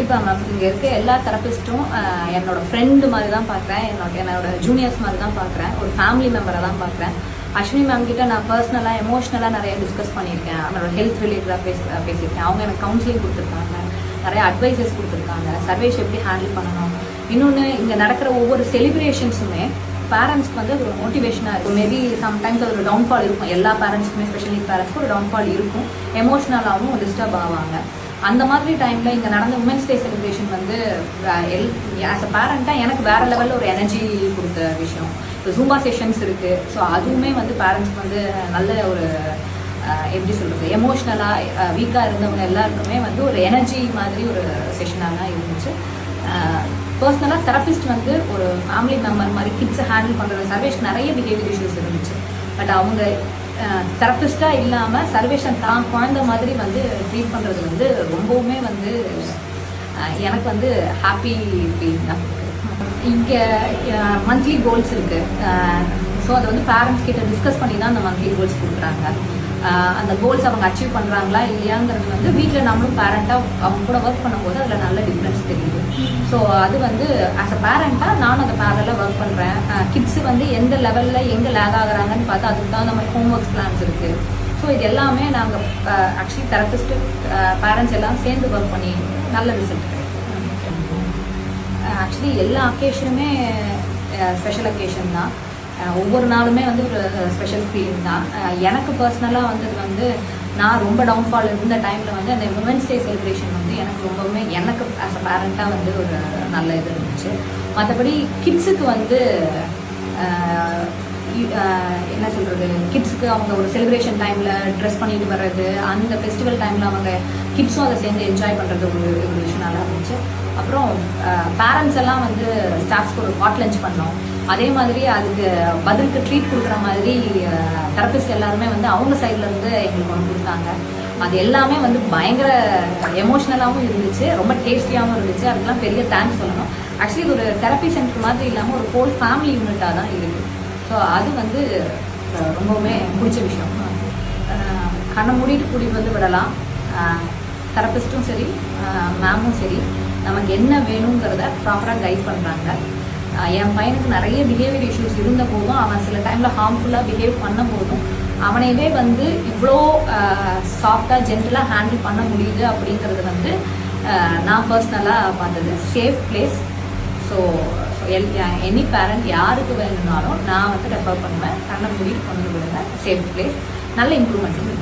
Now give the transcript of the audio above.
கண்டிப்பாக மேம். இங்கே இருக்க எல்லா தெரபிஸ்ட்டும் என்னோட ஃப்ரெண்டு மாதிரி தான் பார்க்குறேன், என்னோட ஜூனியர்ஸ் மாதிரி தான் பார்க்குறேன், ஒரு ஃபேமிலி மெம்பரை தான் பார்க்குறேன். அஸ்வினி மேம் கிட்ட நான் பர்சனலாக எமோஷ்னலாக நிறைய டிஸ்கஸ் பண்ணியிருக்கேன், அவனோட ஹெல்த் ரிலேட்டடாக பேசியிருக்கேன். அவங்க எனக்கு கவுன்சிலிங் கொடுத்துருக்காங்க, நிறைய அட்வைசஸ் கொடுத்துருக்காங்க, சர்வேஷ் எப்படி ஹேண்டில் பண்ணணும். இன்னொன்று, இங்கே நடக்கிற ஒவ்வொரு செலிப்ரேஷன்ஸுமே பேரண்ட்ஸ்க்கு வந்து ஒரு மோட்டிவேஷனாக இருக்கும். மேபி சம்டைம்ஸ் ஒரு டவுன்ஃபால் இருக்கும், எல்லா பேரண்ட்ஸ்க்குமே ஸ்பெஷலி பேரண்ட்ஸ்க்கு ஒரு டவுன்ஃபால் இருக்கும், எமோஷ்னலாகவும் டிஸ்டர்ப் ஆவாங்க. அந்த மாதிரி டைமில் இங்கே நடந்த உமன்ஸ் டே செலிப்ரேஷன் வந்து ஆஸ் அ பேரண்ட்டாக எனக்கு வேறு லெவலில் ஒரு எனர்ஜி கொடுத்த விஷயம். இப்போ ஜூம்பா செஷன்ஸ் இருக்குது, ஸோ அதுவுமே வந்து பேரண்ட்ஸ்க்கு வந்து நல்ல ஒரு எப்படி சொல்கிறது, எமோஷ்னலாக வீக்காக இருந்தவங்க எல்லாருக்குமே வந்து ஒரு எனர்ஜி மாதிரி ஒரு செஷனாக தான் இருந்துச்சு. பர்சனலாக தெரபிஸ்ட் வந்து ஒரு ஃபேமிலி மெம்பர் மாதிரி கிட்ஸை ஹேண்டில் பண்ணுறது. சர்வேஷ்க்கு நிறைய பிஹேவியர் இஷ்யூஸ் இருந்துச்சு, பட் அவங்க தெரபிஸ்டாக இல்லாமல் சர்வேஷை தான் குழந்த மாதிரி வந்து ட்ரீட் பண்ணுறது வந்து ரொம்பவுமே வந்து எனக்கு வந்து ஹாப்பி ஃபீல் தான். இங்கே மந்த்லி கோல்ஸ் இருக்குது, ஸோ அதை வந்து பேரண்ட்ஸ் கிட்ட டிஸ்கஸ் பண்ணி தான் அந்த மந்த்லி கோல்ஸ் கொடுக்குறாங்க. அந்த கோல்ஸ் அவங்க அச்சீவ் பண்ணுறாங்களா இல்லையாங்கிறது வந்து வீட்டில் நம்மளும் பேரண்ட்டாக அவங்க கூட ஒர்க் பண்ணும்போது அதில் நல்ல டிஃப்ரென்ஸ் தெரியுது. ஸோ அது வந்து ஆஸ் அ பேரண்ட்டாக நானும் அந்த பேரலில் ஒர்க் பண்ணுறேன். கிட்ஸு வந்து எந்த லெவலில் எங்கே லேக் ஆகுறாங்கன்னு பார்த்தா அதுக்கு தகுந்த மாதிரி ஹோம் ஒர்க்ஸ் பிளான்ஸ் இருக்குது. ஸோ இது எல்லாமே நாங்கள் ஆக்சுவலி தெரபிஸ்ட்டு பேரண்ட்ஸ் எல்லாம் சேர்ந்து ஒர்க் பண்ணி நல்ல ரிசல்ட் கிடைக்கும். ஆக்சுவலி எல்லா அக்கேஷனுமே ஸ்பெஷல் அக்கேஷன் தான், ஒவ்வொரு நாளுமே வந்து ஒரு ஸ்பெஷல் ஃபீலிங் தான். எனக்கு பர்சனலாக வந்தது வந்து நான் ரொம்ப டவுன்ஃபால் இருந்த டைமில் வந்து அந்த உமன்ஸ் டே செலிப்ரேஷன் வந்து எனக்கு ரொம்பவுமே எனக்கு ஆஸ் அ பேரண்ட்டாக வந்து ஒரு நல்ல இது இருந்துச்சு. மற்றபடி கிட்ஸுக்கு வந்து என்ன சொல்கிறது, கிட்ஸுக்கு அவங்க ஒரு செலிப்ரேஷன் டைமில் ட்ரெஸ் பண்ணிட்டு வர்றது, அந்த ஃபெஸ்டிவல் டைமில் அவங்க கிட்ஸும் அதை சேர்ந்து என்ஜாய் பண்ணுறது ஒரு விஷயம் நல்லா இருந்துச்சு. அப்புறம் பேரண்ட்ஸ் எல்லாம் வந்து ஸ்டாஃப்ஸ்க்கு ஒரு ஹாட் லஞ்ச் பண்ணோம். அதே மாதிரி அதுக்கு பதிலுக்கு ட்ரீட் கொடுக்குற மாதிரி தெரபிஸ்ட் எல்லாருமே வந்து அவங்க சைட்லேருந்து எங்களுக்கு ஒன்று கொடுத்தாங்க. அது எல்லாமே வந்து பயங்கர எமோஷ்னலாகவும் இருந்துச்சு, ரொம்ப டேஸ்டியாகவும் இருந்துச்சு. அதுக்கெல்லாம் பெரிய தேங்க்ஸ் சொல்லணும். ஆக்சுவலி இது ஒரு தெரப்பி சென்டர் மாதிரி இல்லாமல் ஒரு ஹோல் ஃபேமிலி யூனிட்டாக தான் இருக்குது. ஸோ அது வந்து ரொம்பவுமே பிடிச்ச விஷயம். கண்ணை மூடிட்டு கூட்டிகிட்டு வந்து விடலாம், தெரபிஸ்ட்டும் சரி மேமும் சரி நமக்கு என்ன வேணுங்கிறத ப்ராப்பராக கைட் பண்ணுறாங்க. என் பையனுக்கு நிறைய பிஹேவியர் இஷ்யூஸ் இருந்த போதும் அவன் சில டைமில் ஹார்ம்ஃபுல்லாக பிஹேவ் பண்ண போதும் அவனையவே வந்து இவ்வளோ சாஃப்டாக ஜென்டலாக ஹேண்டில் பண்ண முடியுது அப்படிங்கிறது வந்து நான் பர்சனலாக பார்த்தது. Safe place. So any parent யாருக்கு வேணும்னாலும் நான் வந்து ரெஃபர் பண்ணுவேன், கண்ணை மூடிட்டு கொண்டு விடுங்க. சேஃப் பிளேஸ், நல்ல இம்ப்ரூவ்மெண்ட்.